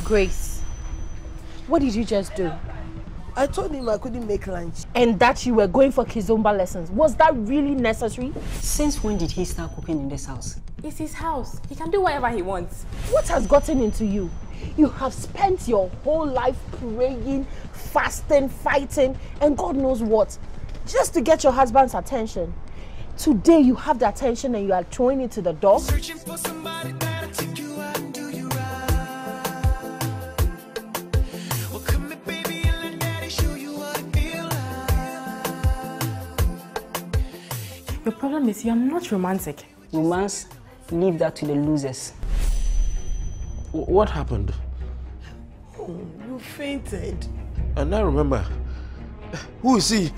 Grace, what did you just do? I told him I couldn't make lunch. And that you were going for Kizomba lessons. Was that really necessary? Since when did he start cooking in this house? It's his house. He can do whatever he wants. What has gotten into you? You have spent your whole life praying, fasting, fighting, and God knows what, just to get your husband's attention. Today you have the attention and you are throwing it to the dog. Searching for somebody that'll take you out and do you right. Well, come here, baby, and let daddy show you what it feels like. Your problem is you're not romantic. Romance, leave that to the losers. What happened? Oh, you fainted. And I remember. Who is he?